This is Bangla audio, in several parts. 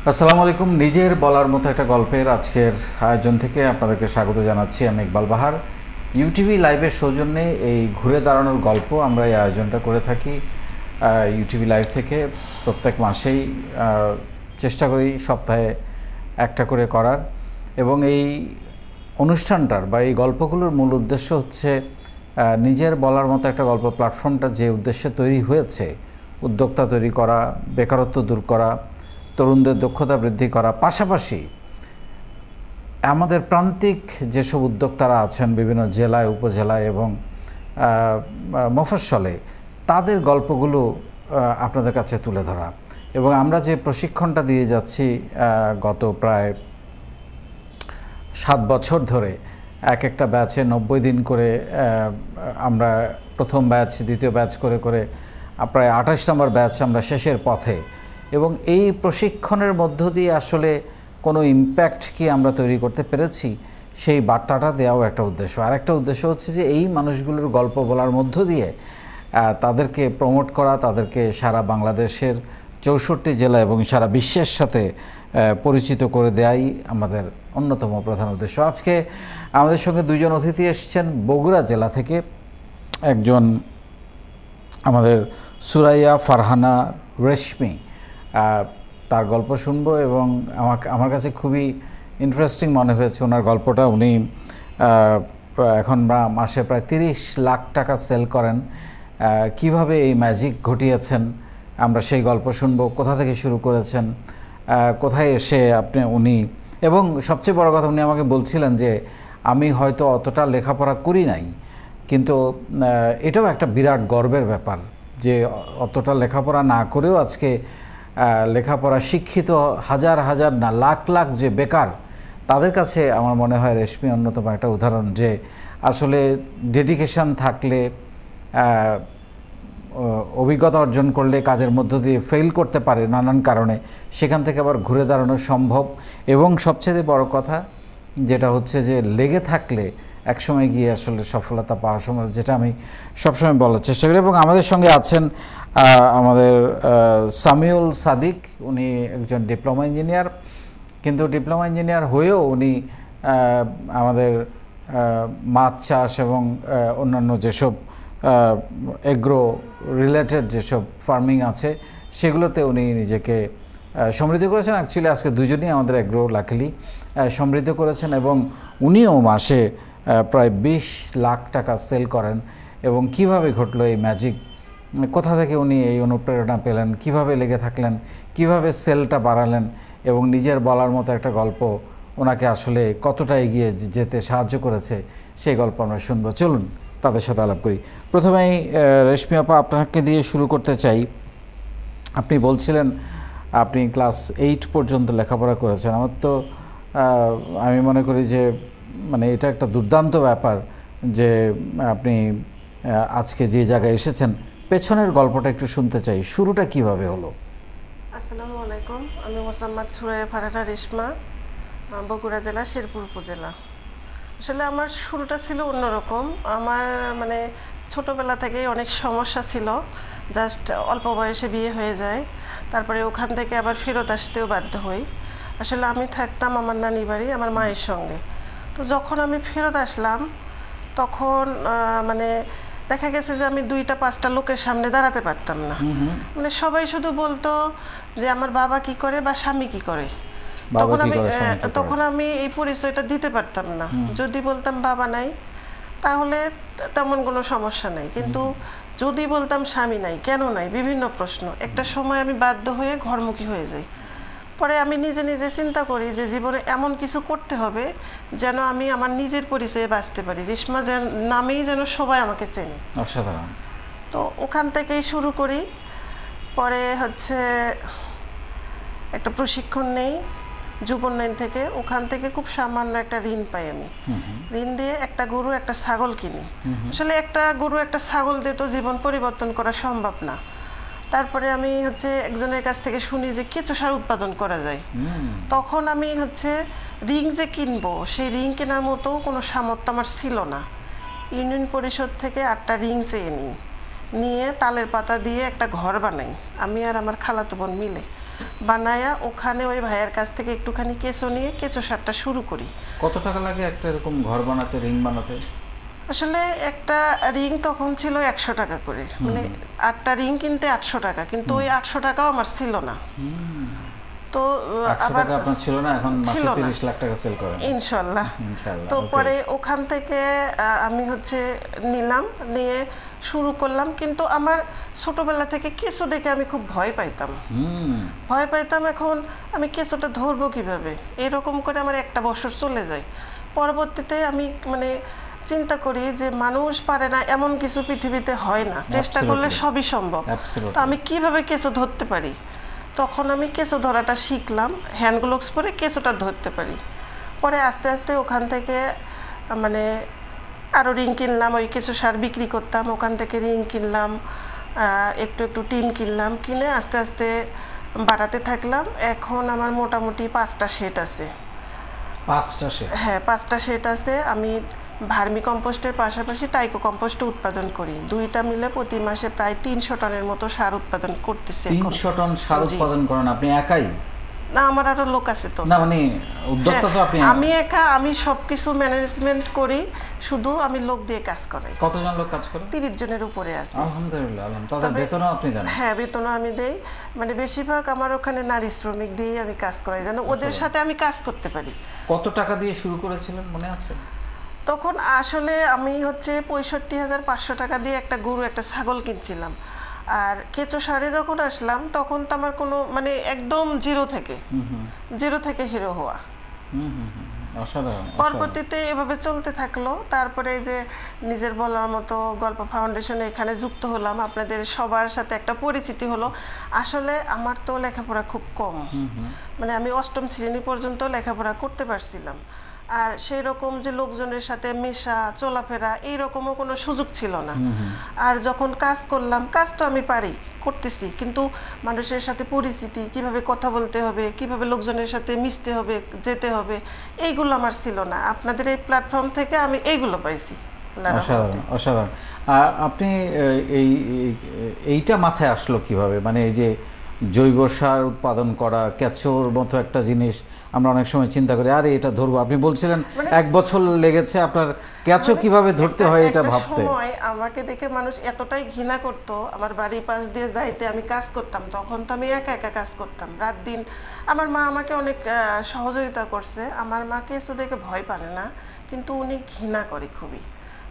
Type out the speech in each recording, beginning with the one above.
আসসালামু আলাইকুম। নিজের বলার মতো একটা গল্পের আজকের আয়োজন থেকে আপনাদেরকে স্বাগত জানাচ্ছি। আমি ইকবাল বাহার। ইউটিভি লাইভের সৌজন্যে এই ঘুরে দাঁড়ানোর গল্প আমরা এই আয়োজনটা করে থাকি ইউটিভি লাইভ থেকে। প্রত্যেক মাসেই চেষ্টা করি সপ্তাহে একটা করে করার, এবং এই অনুষ্ঠানটার বা এই গল্পগুলোর মূল উদ্দেশ্য হচ্ছে নিজের বলার মতো একটা গল্প প্ল্যাটফর্মটা যে উদ্দেশ্যে তৈরি হয়েছে, উদ্যোক্তা তৈরি করা, বেকারত্ব দূর করা, তরুণদের দক্ষতা বৃদ্ধি করা, পাশাপাশি আমাদের প্রান্তিক যেসব উদ্যোক্তারা আছেন বিভিন্ন জেলায়, উপজেলায় এবং মফস্বলে, তাদের গল্পগুলো আপনাদের কাছে তুলে ধরা। এবং আমরা যে প্রশিক্ষণটা দিয়ে যাচ্ছি গত প্রায় 7 বছর ধরে, এক একটা ব্যাচে 90 দিন করে, আমরা প্রথম ব্যাচ, দ্বিতীয় ব্যাচ করে করে প্রায় 28 নম্বর ব্যাচ আমরা শেষের পথে। এবং এই প্রশিক্ষণের মধ্য দিয়ে আসলে কোনো ইম্প্যাক্ট কি আমরা তৈরি করতে পেরেছি, সেই বার্তাটা দেওয়াও একটা উদ্দেশ্য। আর একটা উদ্দেশ্য হচ্ছে যে এই মানুষগুলোর গল্প বলার মধ্য দিয়ে তাদেরকে প্রমোট করা, তাদেরকে সারা বাংলাদেশের 64 জেলা এবং সারা বিশ্বের সাথে পরিচিত করে দেওয়াই আমাদের অন্যতম প্রধান উদ্দেশ্য। আজকে আমাদের সঙ্গে দুইজন অতিথি এসেছেন বগুড়া জেলা থেকে। একজন আমাদের সুরাইয়া ফারহানা রেশমি, তার গল্প শুনবো এবং আমার কাছে খুবই ইন্টারেস্টিং মনে হয়েছে ওনার গল্পটা। উনি এখন মাসে প্রায় 30 লাখ টাকা সেল করেন। কিভাবে এই ম্যাজিক ঘটিয়েছেন আমরা সেই গল্প শুনবো। কোথা থেকে শুরু করেছেন, কোথায় এসে উনি, এবং সবচেয়ে বড় কথা, উনি আমাকে বলছিলেন যে আমি হয়তো অতটা লেখাপড়া করি নাই, কিন্তু এটাও একটা বিরাট গর্বের ব্যাপার যে অতটা লেখাপড়া না করেও আজকে লেখাপড়া শিক্ষিত হাজার হাজার না লাখ লাখ যে বেকার, তাদের কাছে আমার মনে হয় রেশমি অন্যতম একটা উদাহরণ যে আসলে ডেডিকেশন থাকলে, অভিজ্ঞতা অর্জন করলে, কাজের মধ্য দিয়ে ফেল করতে পারে নানান কারণে, সেখান থেকে আবার ঘুরে দাঁড়ানো সম্ভব। এবং সবচেয়ে বড় কথা যেটা হচ্ছে যে লেগে থাকলে একসময় গিয়ে আসলে সফলতা পাওয়া সম্ভব, যেটা আমি সবসময় বলার চেষ্টা করি। এবং আমাদের সঙ্গে আছেন আমাদের সামিউল সাদিক। উনি একজন ডিপ্লোমা ইঞ্জিনিয়ার, কিন্তু ডিপ্লোমা ইঞ্জিনিয়ার হয়েও উনি আমাদের মাছ চাষ এবং অন্যান্য যেসব এগ্রো রিলেটেড যেসব ফার্মিং আছে সেগুলোতে উনি নিজেকে সমৃদ্ধ করেছেন। অ্যাকচুয়ালি আজকে দুজনেই আমাদের এগ্রো লাকিলি সমৃদ্ধ করেছেন, এবং উনিও মাসে প্রায় 20 লাখ টাকা সেল করেন। এবং কিভাবে ঘটলো এই ম্যাজিক, কোথা থেকে উনি এই অনুপ্রেরণা পেলেন, কিভাবে লেগে থাকলেন, কিভাবে সেলটা বাড়ালেন, এবং নিজের বলার মতো একটা গল্প ওনাকে আসলে কতটা এগিয়ে যেতে সাহায্য করেছে, সেই গল্প আমরা শুনবো। চলুন তাদের সাথে আলাপ করি। প্রথমেই রেশমি আপা, আপনাকে দিয়ে শুরু করতে চাই। আপনি বলছিলেন আপনি ক্লাস 8 পর্যন্ত লেখাপড়া করেছেন। আমার তো আমি মনে করি যে মানে এটা একটা দুর্দান্ত ব্যাপার যে আপনি আজকে যে জায়গায় এসেছেন। পেছনের গল্পটা একটু শুনতে চাই, শুরুটা কিভাবে হলো? আসসালামু আলাইকুম, আমি মোসাম্মদ সুরাইয়া ফারহানা রেশমা, বগুড়া জেলা শেরপুর উপজেলা। আসলে আমার শুরুটা ছিল অন্যরকম। আমার মানে ছোটোবেলা থেকেই অনেক সমস্যা ছিল, জাস্ট অল্প বয়সে বিয়ে হয়ে যায়, তারপরে ওখান থেকে আবার ফেরত আসতেও বাধ্য হই। আসলে আমি থাকতাম আমার নানি বাড়ি আমার মায়ের সঙ্গে। তো যখন আমি ফেরত আসলাম তখন মানে দেখা গেছে যে আমি 2-5টা লোকের সামনে দাঁড়াতে পারতাম না। মানে সবাই শুধু বলতো যে আমার বাবা কি করে বা স্বামী কি করে। তখন আমি এই পরিচয়টা দিতে পারতাম না। যদি বলতাম বাবা নাই তাহলে তেমন কোনো সমস্যা নাই, কিন্তু যদি বলতাম স্বামী নাই, কেন নাই, বিভিন্ন প্রশ্ন। একটা সময় আমি বাধ্য হয়ে ঘরমুখী হয়ে যাই। পরে আমি নিজে নিজে চিন্তা করি যে জীবনে এমন কিছু করতে হবে যেন আমি আমার নিজের পরিচয়ে বাঁচতে পারি, রেশমা নামেই যেন সবাই আমাকে চেনে। অসাধারণ। তো ওখান থেকেই শুরু করি। পরে হচ্ছে একটা প্রশিক্ষণ নেই যুব উন্নয়ন থেকে। ওখান থেকে খুব সামান্য একটা ঋণ পাই আমি। ঋণ দিয়ে একটা গরু একটা ছাগল কিনি। আসলে একটা গরু একটা ছাগল দিয়ে তো জীবন পরিবর্তন করা সম্ভব না। তারপরে আমি হচ্ছে একজনের কাছ থেকে শুনি যে কেঁচো সার উৎপাদন করা যায়। তখন আমি হচ্ছে রিং যে কিনবো, সেই রিং কেনার মতো কোনো সামর্থ্য আমার ছিল না। ইউনিয়ন পরিষদ থেকে 8টা রিং চেয়ে নিয়ে তালের পাতা দিয়ে একটা ঘর বানাই আমি আর আমার খালাতো বোন মিলে। বানায়া ওখানে ওই ভাইয়ের কাছ থেকে একটুখানি কেঁচো নিয়ে কেঁচো সারটা শুরু করি। কত টাকা লাগে একটা এরকম ঘর বানাতে, রিং বানাতে? আসলে একটা রিং তখন ছিল 100 টাকা করে, মানে 8টা রিং কিনতে 800 টাকা, কিন্তু ওই 800 টাকাও আমার ছিল না। তো 800 আবার টাকা আপনার ছিল না, এখন মাসে ছিল না। 30 লাখ টাকা সেল করেন ইনশাল্লাহ। ইনশাআল্লাহ। তো ওকে। পরে ওখান থেকে আমি নিলাম, নিয়ে শুরু করলাম। কিন্তু আমার ছোটবেলা থেকে কেঁচো দেখে আমি খুব ভয় পাইতাম। এখন আমি কেঁচোটা ধরবো কিভাবে, এরকম করে আমার 1 বছর চলে যায়। পরবর্তীতে আমি মানে চিন্তা করি যে মানুষ পারে না এমন কিছু পৃথিবীতে হয় না, চেষ্টা করলে সবই সম্ভব। তো আমি কিভাবে কেঁচো ধরতে পারি, তখন আমি কেঁচো ধরাটা শিখলাম, হ্যান্ড গ্লোভস পরে কেঁচোটা ধরতে পারি। পরে আস্তে আস্তে ওখান থেকে মানে আরও রিং কিনলাম, ওই কেঁচো সার বিক্রি করতাম, ওখান থেকে রিং কিনলাম, একটু একটু টিন কিনলাম, কিনে আস্তে আস্তে বাড়াতে থাকলাম। এখন আমার মোটামুটি 5টা সেট আছে। 5টা সেট? হ্যাঁ, 5টা সেট আছে। আমি ভার্মি কম্পোস্টের পাশাপাশি টাইকো কম্পোস্ট উৎপাদন করি। 2টা মিলে প্রতি মাসে প্রায় 300 টনের মতো সার উৎপাদন করতেছি। 300 টন সার উৎপাদন করেন আপনি একাই? না, আমার আরো লোক আছে। তো না মানে উদ্যোক্তা তো আপনি? আমি একা, আমি সবকিছু ম্যানেজমেন্ট করি, শুধু আমি লোক দিয়ে কাজ করাই। কতজন লোক কাজ করে? 30 জনের উপরে আছে। আলহামদুলিল্লাহ। তাদের বেতনও আপনি দেন? হ্যাঁ, বেতনও আমি দেই। মানে বেশিরভাগ আমার ওখানে নারী শ্রমিক দিয়ে আমি কাজ করাই, যেন ওদের সাথে আমি কাজ করতে পারি। কত টাকা দিয়ে শুরু করেছিলেন মনে আছে? তখন আসলে আমি 65,500 টাকা দিয়ে একটা গরু, একটা ছাগল কিনছিলাম। আর কেঁচো সারে যখন আসলাম তখন তো আমার কোনো মানে একদম জিরো থেকে হিরো হওয়া। অসাধারণ। পরবর্তীতে এভাবে চলতে থাকলো। তারপরে যে নিজের বলার মতো গল্প ফাউন্ডেশনে এখানে যুক্ত হলাম, আপনাদের সবার সাথে একটা পরিচিতি হলো। আসলে আমার তো লেখাপড়া খুব কম, মানে আমি 8ম শ্রেণী পর্যন্ত লেখাপড়া করতে পারছিলাম। আর সেই রকম যে লোকজনের সাথে মেশা চলাফেরা এইরকমও কোনো সুযোগ ছিল না। আর যখন কাজ করলাম, কাজ তো আমি করতেছি, কিন্তু মানুষের সাথে পরিচিতি, কিভাবে কথা বলতে হবে, কিভাবে লোকজনের সাথে মিশতে হবে, যেতে হবে, এইগুলো আমার ছিল না। আপনাদের এই প্ল্যাটফর্ম থেকে আমি এইগুলো পাইছি। অসাধারণ, অসাধারণ। আপনি এইটা মাথায় আসলো কিভাবে, মানে এই যে জৈব সার উৎপাদন করা, কেঁচোর মতো একটা জিনিস আমরা অনেক সময় চিন্তা করি আরে এটা ধরবো, আপনি বলছিলেন 1 বছর লেগেছে আপনার কেঁচো কিভাবে ধরতে হয় এটা ভাবতে। সময় আমাকে দেখে মানুষ এতটাই ঘৃণা করতো, আমার বাড়ির পাশ দিয়ে যাইতে আমি কাজ করতাম, তখন তো আমি একা একা কাজ করতাম রাত দিন। আমার মা আমাকে অনেক সহযোগিতা করছে। আমার মা কেঁচো দেখে ভয় পারে না, কিন্তু উনি ঘৃণা করে খুবই।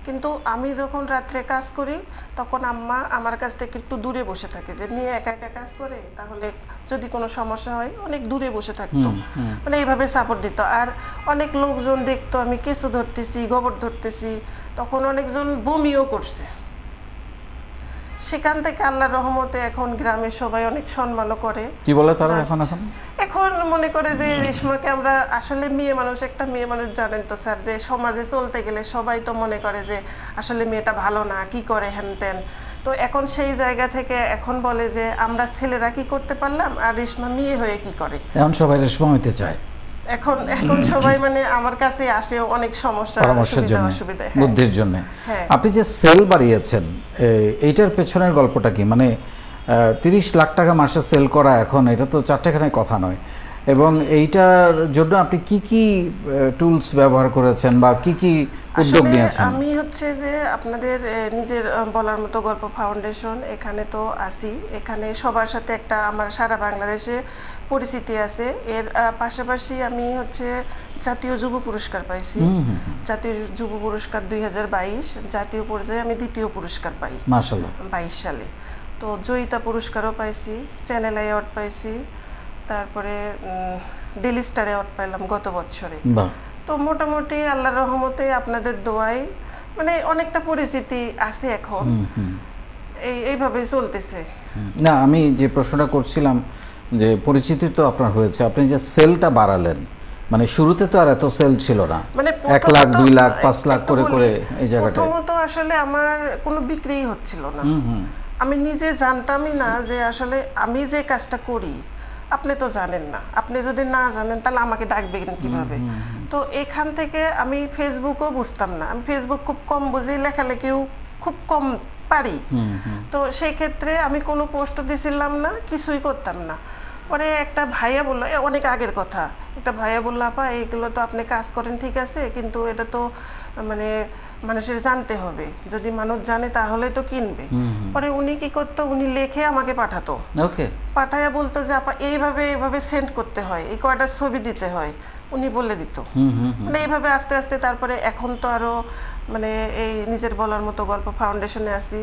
কিন্তু আমি যখন রাত্রে কাজ করি তখন আম্মা আমার কাছ থেকে একটু দূরে বসে থাকে, যে মেয়ে একা একা কাজ করে, তাহলে যদি কোনো সমস্যা হয় অনেক দূরে বসে থাকতো, মানে এইভাবে সাপোর্ট দিত। আর অনেক লোকজন দেখতো আমি কেঁচো ধরতেছি, গোবর ধরতেছি, তখন অনেকজন বমিও করছে। সেখান থেকে আল্লাহর রহমতে এখন গ্রামের সবাই অনেক সম্মানও করে। কি বলে তারা এখন মনে করে যে রেশমাকে আমরা আসলে একটা মেয়ে মানুষ জানেন তো স্যার, যে সমাজে চলতে গেলে সবাই তো মনে করে যে আসলে মেয়েটা ভালো না, কি করে হ্যান ত্যান। তো এখন সেই জায়গা থেকে এখন বলে যে আমরা ছেলেরা কি করতে পারলাম, আর রেশমা মেয়ে হয়ে কি করে। এখন সবাই রেশমা হইতে চায়। এখন সবাই মানে আমার কাছে আসে অনেক সমস্যা, পরামর্শের জন্য, বুদ্ধির জন্য। হ্যাঁ। আপনি যে সেল বাড়িয়েছেন, এইটার পেছনের গল্পটা কি? মানে 30 লাখ টাকা মাসে সেল করা, এখন এটা তো চারটেখানে কথা নয়। এবং এইটার জন্য আপনি কি কি টুলস ব্যবহার করেছেন বা কি কি উদ্যোগ নিয়েছেন? আমি যে আপনাদের নিজের বলার মতো গল্প ফাউন্ডেশন, এখানে তো আসি, এখানে সবার সাথে একটা আমার সারা বাংলাদেশে পরিচিতি আছে। এর পাশাপাশি আমি জাতীয় যুব পুরস্কার পাইছি, জাতীয় যুব পুরস্কার 2022, জাতীয় পর্যায়ে আমি 2য় পুরস্কার পাই মাশাআল্লাহ 22 সালে। তো জয়িতা পুরস্কারও পাইছি, চ্যানেল অ্যাওয়ার্ড পাইছি, তারপরে ডেইলি স্টার অ্যাওয়ার্ড পাইলাম গত বছরে। তো মোটামুটি আল্লাহর রহমতে আপনাদের দোয়ায় মানে অনেকটা পরিচিতি আছে এখন, এইভাবে চলতেছে। না, আমি যে প্রশ্নটা করছিলাম যে পরিচিতি তো আপনার হয়েছে, আপনি যে সেলটা বাড়ালেন, মানে শুরুতে তো আর এত সেল ছিল না, মানে 1 লাখ 2 লাখ 5 লাখ করে এই জায়গাটা। প্রথমত আসলে আমার কোনো বিক্রিই হচ্ছিল না। আমি নিজে জানতামই না যে আসলে আমি যে কাজটা করি, আপনি তো জানেন না, আপনি যদি না জানেন তাহলে আমাকে ডাকবেন কিভাবে। তো এখান থেকে আমি ফেসবুকও বুঝতাম না, আমি ফেসবুক খুব কম বুঝি, লেখালেখিও খুব কম পারি। তো সেই ক্ষেত্রে আমি কোনো পোস্ট দিছিলাম না, কিছুই করতাম না। পরে একটা ভাইয়া বললো, অনেক আগের কথা, একটা ভাইয়া বললো, আপা এইগুলো তো আপনি কাজ করেন ঠিক আছে, কিন্তু এটা তো মানে মানুষের জানতে হবে, যদি মানুষ জানে তাহলে তো কিনবে। পরে উনি কি করতো, উনি লেখে আমাকে পাঠাতো, পাঠাইয়া বলতো যে আপা এইভাবে এইভাবে সেন্ড করতে হয়, এই কয়টা ছবি দিতে হয়, উনি বলে দিত। মানে এইভাবে আস্তে আস্তে তারপরে এখন তো আরো মানে এই নিজের বলার মতো গল্প ফাউন্ডেশনে আছি,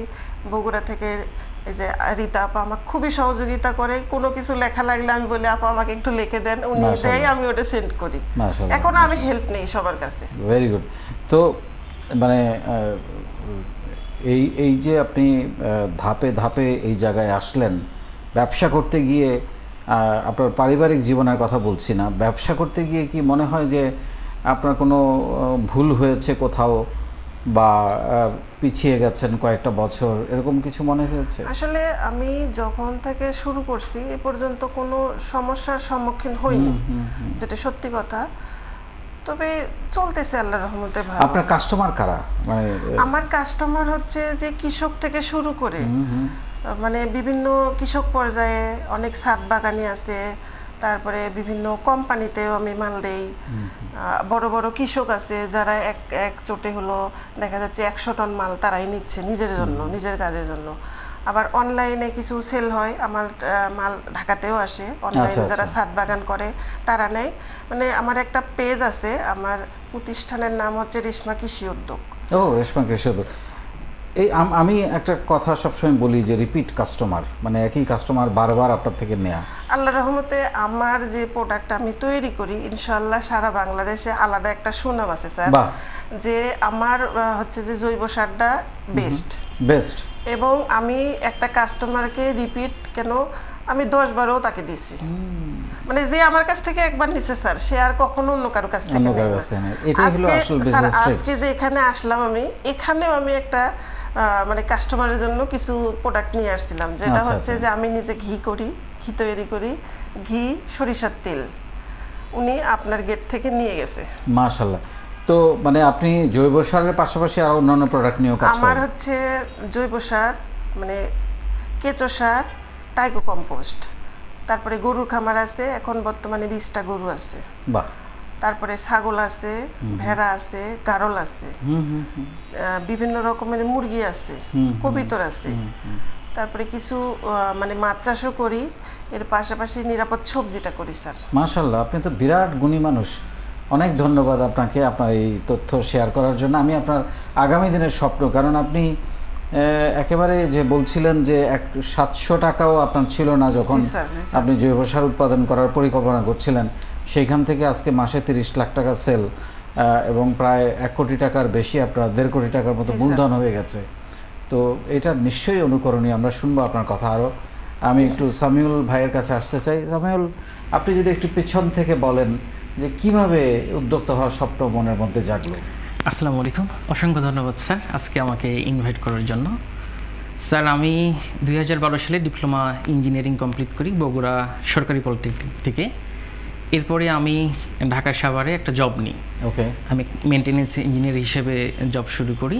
বগুড়া থেকে এই যে রীতা আপা আমাকে খুবই সহযোগিতা করে, কোনো কিছু লেখা লাগলে আমি বলি আপা আমাকে একটু লিখে দেন, উনি দেয়, আমি ওটা সেন্ড করি। এখন আমি হেল্প নেই সবার কাছে। Very good. তো মানে এই যে আপনি ধাপে ধাপে এই জায়গায় আসলেন, ব্যবসা করতে গিয়ে, আপনার পারিবারিক জীবনের কথা বলছি না, ব্যবসা করতে গিয়ে কি মনে হয় যে আপনার কোনো ভুল হয়েছে কোথাও, বা পিছিয়ে গেছেন কয়েকটা বছর, এরকম কিছু মনে হয়েছে? আসলে আমি যখন থেকে শুরু করছি এ পর্যন্ত কোনো সমস্যার সম্মুখীন হইনি, যেটা সত্যি কথা। তবে চলতেছে আল্লাহর রহমতে ভালো। আপনার কাস্টমার কারা? মানে আমার কাস্টমার হচ্ছে যে কৃষক থেকে শুরু করে মানে বিভিন্ন কৃষক পর্যায়ে, অনেক ছাদ বাগানি আছে, তারপরে বিভিন্ন কোম্পানিতেও আমি মাল দেই। বড় বড় কৃষক আছে যারা এক চোটে হলো দেখা যাচ্ছে 100 টন মাল তারাই নিচ্ছে নিজের জন্য, নিজের কাজের জন্য। আবার অনলাইনে কিছু সেল হয়, আমার মাল ঢাকাতেও আসে, অনলাইনে যারা ছাদ বাগান করে তারা নেয়। মানে আমার একটা পেজ আছে, আমার প্রতিষ্ঠানের নাম হচ্ছে রেশমা কৃষি উদ্যোগ। ও, রেশমা কৃষি উদ্যোগ। এই আমি একটা কথা সবসময় বলি যে রিপিট কাস্টমার, মানে একই কাস্টমার বারবার আপনার থেকে নেয়া। আল্লাহর রহমতে আমার যে প্রোডাক্ট আমি তৈরি করি ইনশাআল্লাহ সারা বাংলাদেশে আলাদা একটা সুনাম আছে স্যার, যে আমার হচ্ছে যে জৈব সারটা বেস্ট। এবং আমি একটা কাস্টমারকে রিপিট কেন আমি 10-12ও তাকে দিছি, মানে যে আমার কাছ থেকে একবার নিছে স্যার, সে আর কখনো অন্য কারো কাছ থেকে নেয় না। আজকে যে এখানে আসলাম আমি, এখানেও আমি একটা মানে কাস্টমারের জন্য কিছু প্রোডাক্ট নিয়ে আসছিলাম, যেটা হচ্ছে যে আমি নিজে ঘি তৈরি করি, ঘি সরিষার তেল, উনি আপনার গেট থেকে নিয়ে গেছে। মাশাআল্লাহ। তো মানে আপনি জৈব সারের পাশাপাশি আর অন্যান্য প্রোডাক্ট নিয়েও কাজ করেন? আমার হচ্ছে জৈব সার, মানে কেঁচো সার, টাইকো কম্পোস্ট, তারপরে গরুর খামার আছে, এখন বর্তমানে 20টা গরু আছে। বাহ। তারপরে ছাগল আছে, ভেড়া আছে, গারল আছে, বিভিন্ন রকমের মুরগি আছে, কবিতর আছে, তারপরে কিছু মানে মাছ চাষও করি, এর পাশাপাশি নিরাপদ সবজিটা করি স্যার। মাশাআল্লাহ, আপনি তো বিরাট গুণী মানুষ। অনেক ধন্যবাদ আপনাকে আপনার এই তথ্য শেয়ার করার জন্য। আমি আপনার আগামী দিনের স্বপ্ন, কারণ আপনি একেবারে যে বলছিলেন যে 700 টাকাও আপনার ছিল না যখন আপনি জৈব সার উৎপাদন করার পরিকল্পনা করছিলেন, সেইখান থেকে আজকে মাসে 30 লাখ টাকা সেল, এবং প্রায় 1 কোটি টাকার বেশি, আপনার 1.5 কোটি টাকার মতো মূলধন হয়ে গেছে। তো এটা নিশ্চয়ই অনুকরণীয়, আমরা শুনবো আপনার কথা আরও। আমি একটু সামিউল ভাইয়ের কাছে আসতে চাই। সামিউল, আপনি যদি একটু পিছন থেকে বলেন যে কিভাবে উদ্যোক্তা হওয়ার স্বপ্ন মনের মধ্যে জাগলো? আসসালামু আলাইকুম, অসংখ্য ধন্যবাদ স্যার আজকে আমাকে ইনভাইট করার জন্য। স্যার আমি 2012 সালে ডিপ্লোমা ইঞ্জিনিয়ারিং কমপ্লিট করি বগুড়া সরকারি পলিটেকনিক থেকে। এরপরে আমি ঢাকা সাভারে একটা জব নিই। ওকে। আমি মেনটেন্যান্স ইঞ্জিনিয়ার হিসেবে জব শুরু করি।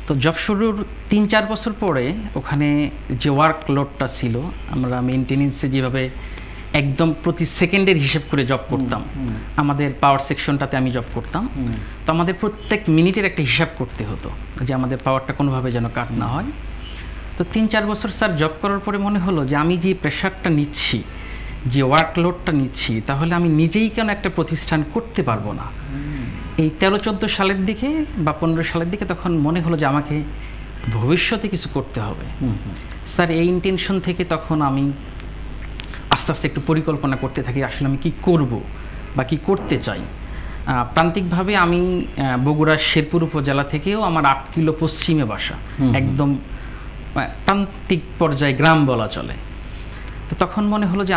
তো জব শুরুর 3-4 বছর পরে ওখানে যে ওয়ার্কলোডটা ছিল, আমরা মেনটেন্যান্সে যেভাবে একদম প্রতি সেকেন্ডের হিসেব করে জব করতাম, আমাদের পাওয়ার সেকশনটাতে আমি জব করতাম, তো আমাদের প্রত্যেক মিনিটের একটা হিসাব করতে হতো যে আমাদের পাওয়ারটা কোনোভাবে যেন কাট না হয়। তো 3-4 বছর স্যার জব করার পরে মনে হলো যে আমি যে প্রেশারটা নিচ্ছি, যে ওয়ার্কলোডটা নিচ্ছি, তাহলে আমি নিজেই কেন একটা প্রতিষ্ঠান করতে পারবো না। এই 13-14 সালের দিকে বা 15 সালের দিকে তখন মনে হলো যে আমাকে ভবিষ্যতে কিছু করতে হবে। স্যার এই ইন্টেনশন থেকে তখন আমি আস্তে আস্তে একটু পরিকল্পনা করতে থাকি, আসলে আমি কি করব বা কি করতে চাই। প্রান্তিকভাবে আমি বগুড়ার শেরপুর উপজেলা থেকেও আমার 8 কিলো পশ্চিমে বাসা, একদম প্রান্তিক পর্যায়ে গ্রাম বলা চলে। তো তখন মনে হলো যে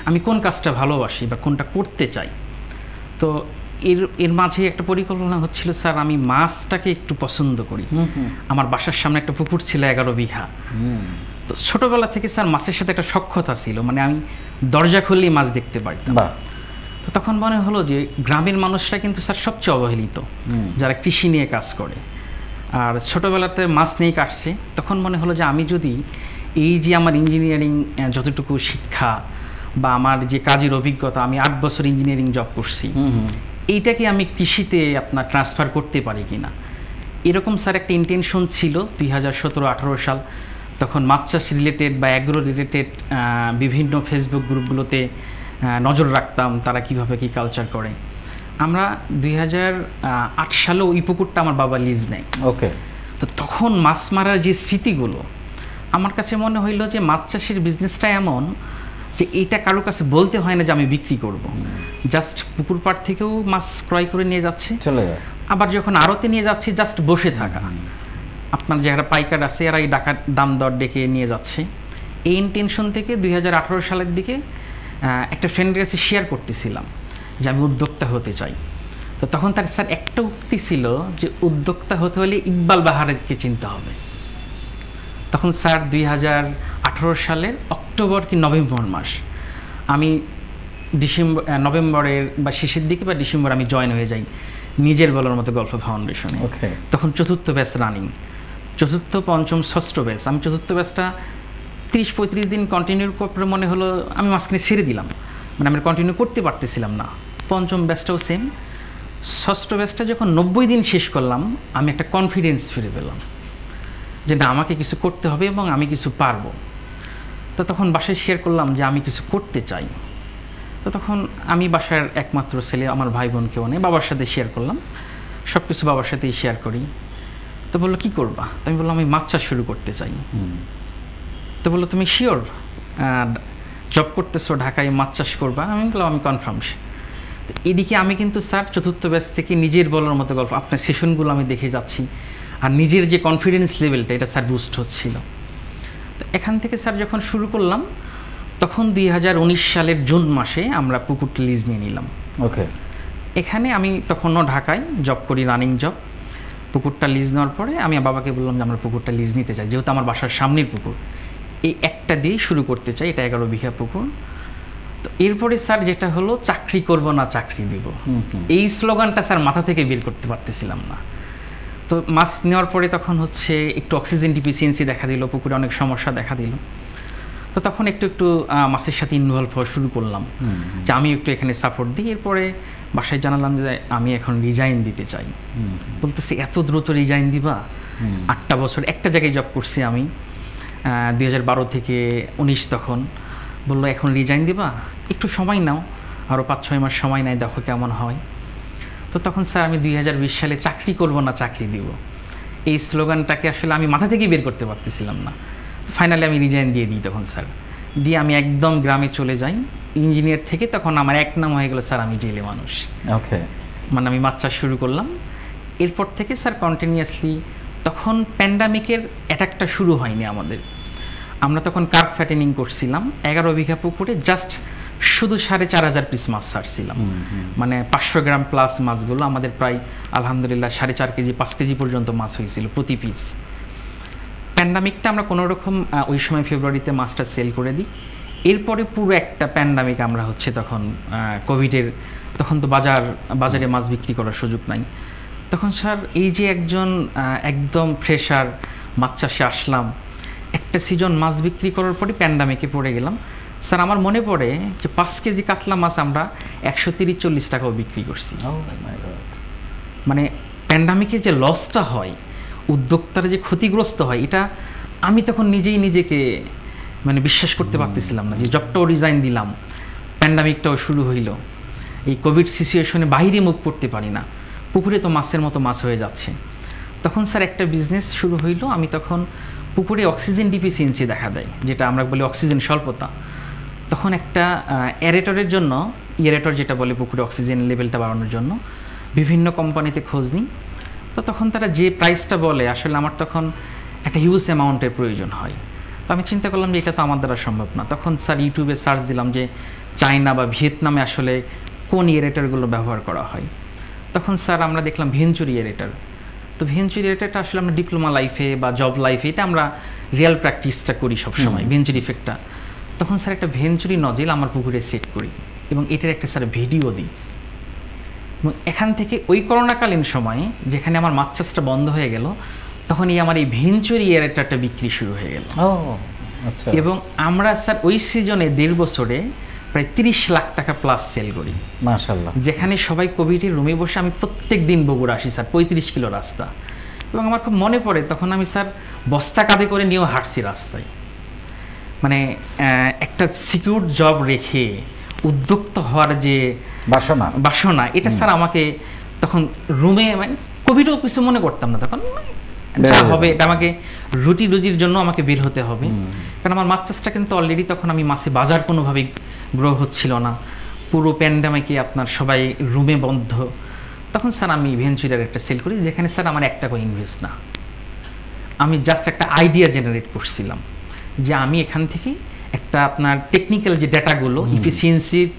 আমি কোন কাজটা ভালোবাসি বা কোনটা করতে চাই। তো এর মাঝে একটা পরিকল্পনা হচ্ছিল, স্যার আমি মাছটাকে একটু পছন্দ করি। আমার বাসার সামনে একটা পুকুর ছিল 11 বিঘা। তো ছোটোবেলা থেকে স্যার মাছের সাথে একটা সখ্যতা ছিল, মানে আমি দরজা খুললেই মাছ দেখতে পারতাম। তো তখন মনে হলো যে গ্রামের মানুষরা কিন্তু স্যার সবচেয়ে অবহেলিত, যারা কৃষি নিয়ে কাজ করে, আর ছোটোবেলাতে মাছ নিয়ে কাটছে। তখন মনে হলো যে আমি যদি এই যে আমার ইঞ্জিনিয়ারিং যতটুকু শিক্ষা বা আমার যে কাজের অভিজ্ঞতা, আমি 8 বছর ইঞ্জিনিয়ারিং জব করছি, এইটাকে আমি কৃষিতে আপনার ট্রান্সফার করতে পারি কিনা, এরকম স্যার একটা ইন্টেনশন ছিল। 2017-18 সাল তখন মাছ চাষ রিলেটেড বা অ্যাগ্রো রিলেটেড বিভিন্ন ফেসবুক গ্রুপগুলোতে নজর রাখতাম, তারা কিভাবে কি কালচার করে। আমরা 2008 সালে ওই পুকুরটা আমার বাবা লিজ নেয়। ওকে। তো তখন মাছ মারার যে স্মৃতিগুলো, আমার কাছে মনে হইলো যে মাছ চাষের বিজনেসটা এমন যে এইটা কারো কাছে বলতে হয় না যে আমি বিক্রি করব, জাস্ট পুকুর পাড় থেকেও মাছ ক্রয় করে নিয়ে যাচ্ছে, চলে যায়, আবার যখন আড়তে নিয়ে যাচ্ছে জাস্ট বসে থাকা, আপনার যারা পাইকার আছে এরাই দাম দর ডেকে নিয়ে যাচ্ছে। এই ইন্টেনশন থেকে 2018 সালের দিকে একটা ফ্রেন্ডের কাছে শেয়ার করতেছিলাম যে আমি উদ্যোক্তা হতে চাই। তো তখন তার স্যার একটা উক্তি ছিল যে উদ্যোক্তা হতে হলে ইকবাল বাহারকে চিনতে হবে। তখন স্যার 2018 সালের অক্টোবর কি নভেম্বর মাস, আমি নভেম্বরের বা শেষের দিকে বা ডিসেম্বর আমি জয়েন হয়ে যাই নিজের বলার মতো গল্প ফাউন্ডেশনে। তখন 4th ব্যাচ রানিং, 4th, 5ম, 6ষ্ঠ ব্যাচ। আমি 4th ব্যাচটা 30-35 দিন কন্টিনিউ করে মনে হলো আমি মাঝখানে ছেড়ে দিলাম, মানে আমি কন্টিনিউ করতে পারতেছিলাম না। 5ম ব্যাচটাও সেম। 6ষ্ঠ ব্যাচটা যখন 90 দিন শেষ করলাম, আমি একটা কনফিডেন্স ফিরে পেলাম যে না, আমাকে কিছু করতে হবে এবং আমি কিছু পারবো। তো তখন বাসায় শেয়ার করলাম যে আমি কিছু করতে চাই। তো তখন আমি বাসার একমাত্র ছেলে, আমার ভাই বোন কেউ নেই, বাবার সাথে শেয়ার করলাম, সব কিছু বাবার সাথেই শেয়ার করি। তো বললো কী করবা? তো আমি বললাম আমি মাছ চাষ শুরু করতে চাই। তো বললো তুমি শিওর জব করতেছো ঢাকায়, মাছ চাষ করবা? আমি বললাম আমি কনফার্ম। তো এদিকে আমি কিন্তু স্যার 4th ব্যাচ থেকে নিজের বলার মতো গল্প, আপনার সেশনগুলো আমি দেখে যাচ্ছি, আর নিজের যে কনফিডেন্স লেভেলটা এটা স্যার বুস্ট হচ্ছিল। তো এখান থেকে স্যার যখন শুরু করলাম, তখন 2019 সালের জুন মাসে আমরা পুকুরটা লিজ নিয়ে নিলাম। ওকে। এখানে আমি তখনও ঢাকায় জব করি, রানিং জব। পুকুরটা লিজ নেওয়ার পরে আমি বাবাকে বললাম যে আমরা পুকুরটা লিজ নিতে চাই, যেহেতু আমার বাসার সামনের পুকুর, এই একটা দিয়েই শুরু করতে চাই, এটা 11 বিঘা পুকুর। তো এরপরে স্যার যেটা হলো, চাকরি করব না চাকরি দিব, এই স্লোগানটা স্যার মাথা থেকে বের করতে পারতেছিলাম না। তো মাছ নেওয়ার পরে তখন হচ্ছে একটু অক্সিজেন ডিফিসিয়েন্সি দেখা দিল, পুকুরে অনেক সমস্যা দেখা দিল। তো তখন একটু মাছের সাথে ইনভলভ হওয়া শুরু করলাম যে আমি একটু এখানে সাপোর্ট দিই। এরপরে বাসায় জানালাম যে আমি এখন রিজাইন দিতে চাই। বলতেছে এত দ্রুত রিজাইন দিবা? 8টা বছর একটা জায়গায় জব করছি আমি, 2012 থেকে 19। তখন বললো এখন রিজাইন দিবা, একটু সময় নাও, আরও 5-6 মাস সময় নেয়, দেখো কেমন হয়। তো তখন স্যার আমি 2020 সালে চাকরি করব না চাকরি দিব, এই স্লোগানটাকে আসলে আমি মাথা থেকেই বের করতে পারতেছিলাম না। ফাইনালি আমি রিজাইন দিয়ে দিই তখন স্যার, দিয়ে আমি একদম গ্রামে চলে যাই। ইঞ্জিনিয়ার থেকে তখন আমার এক নাম হয়ে গেল স্যার আমি জেলে মানুষ। ওকে। মানে আমি মাছ চাষ শুরু করলাম। এরপর থেকে স্যার কন্টিনিউয়াসলি, তখন প্যান্ডামিকের অ্যাটাকটা শুরু হয়নি আমাদের, আমরা তখন কার্প ফ্যাটেনিং করছিলাম 11 বিঘা পুকুরে, জাস্ট শুধু 4,500 পিস মাছ ছাড়ছিলাম, মানে 500 গ্রাম প্লাস মাছগুলো আমাদের প্রায় আলহামদুলিল্লাহ 4.5 কেজি 5 কেজি পর্যন্ত মাছ হয়েছিল প্রতি পিস। প্যান্ডামিকটা আমরা কোনোরকম ওই সময় ফেব্রুয়ারিতে মাছটা সেল করে দিই। এরপরে পুরো একটা প্যান্ডামিক আমরা হচ্ছে তখন কোভিডের, তখন তো বাজারে মাছ বিক্রি করার সুযোগ নাই। তখন স্যার এই যে একদম ফ্রেশার মাছ চাষে আসলাম, একটা সিজন মাছ বিক্রি করার পরই প্যান্ডামিকে পড়ে গেলাম। স্যার আমার মনে পড়ে যে 5 কেজি কাতলা মাছ আমরা 130-140 টাকাও বিক্রি করছি। মানে প্যান্ডামিকে যে লসটা হয়, উদ্যোক্তারা যে ক্ষতিগ্রস্ত হয়, এটা আমি তখন নিজেকে মানে বিশ্বাস করতে পারতেছিলাম না যে জবটাও রিজাইন দিলাম, প্যান্ডামিকটাও শুরু হইল, এই কোভিড সিচুয়েশনে বাইরে মুভ করতে পারি না, পুকুরে তো মাছের মতো মাছ হয়ে যাচ্ছে। তখন স্যার একটা বিজনেস শুরু হইল। আমি তখন পুকুরে অক্সিজেন ডিফিসিয়েন্সি দেখা দেয়, যেটা আমরা বলি অক্সিজেন স্বল্পতা। তখন একটা অ্যারেটরের জন্য, এরেটর যেটা বলে পুকুরে অক্সিজেন লেভেলটা বাড়ানোর জন্য, বিভিন্ন কোম্পানিতে খোঁজ নিই। তো তখন তারা যে প্রাইসটা বলে, আসলে আমার তখন একটা হিউজ অ্যামাউন্টের প্রয়োজন হয়। তো আমি চিন্তা করলাম যে এটা তো আমার দ্বারা সম্ভব না। তখন স্যার ইউটিউবে সার্চ দিলাম যে চায়না বা ভিয়েতনামে আসলে কোন এরেটরগুলো ব্যবহার করা হয়। তখন স্যার আমরা দেখলাম ভেঞ্চুরি এরেটর। তো ভেঞ্চুরি এরেটরটা আসলে আমরা ডিপ্লোমা লাইফে বা জব লাইফে এটা আমরা রিয়েল প্র্যাকটিসটা করি সবসময়, ভেঞ্চুরি ইফেক্টটা। তখন স্যার একটা ভেঞ্চুরি নজেল আমার পুকুরে সেট করি এবং এটার একটা স্যার ভিডিও দিই। এবং এখান থেকে ওই করোনাকালীন সময়ে যেখানে আমার মাছ চাষটা বন্ধ হয়ে গেল, তখনই আমার এই ভেঞ্চুরি এরেটরটা বিক্রি শুরু হয়ে গেল। এবং আমরা স্যার ওই সিজনে 1.5 বছরে প্রায় 30 লাখ টাকা প্লাস সেল করি মাশাআল্লাহ। যেখানে সবাই কোভিডের রুমে বসে আমি প্রত্যেক দিন বগুড়া আসি স্যার, 35 কিলো রাস্তা। এবং আমার খুব মনে পড়ে তখন আমি স্যার বস্তা কাঁধে করে নিয়েও হাঁটছি রাস্তায়। মানে একটা সিকিউর জব রেখে উদ্যোক্তা হওয়ার যে বাসনা এটা স্যার আমাকে তখন রুমে, মানে কোভিডও কিছু মনে করতাম না তখন, যা হবে এটা আমাকে রুজির জন্য আমাকে বের হতে হবে। কারণ আমার মাছ চাষটা কিন্তু অলরেডি তখন আমি মাছে বাজার কোনোভাবেই গ্রো হচ্ছিল না, পুরো প্যান্ডামিকে আপনার সবাই রুমে বন্ধ। তখন স্যার আমি ভেঞ্চুরার একটা সেল করি, যেখানে স্যার আমার 1 টাকা ইনভেস্ট না, আমি জাস্ট একটা আইডিয়া জেনারেট করছিলাম যে আমি এখান থেকে একটা আপনার টেকনিক্যাল যে ডাটাগুলো, ইফিসিয়েন্সির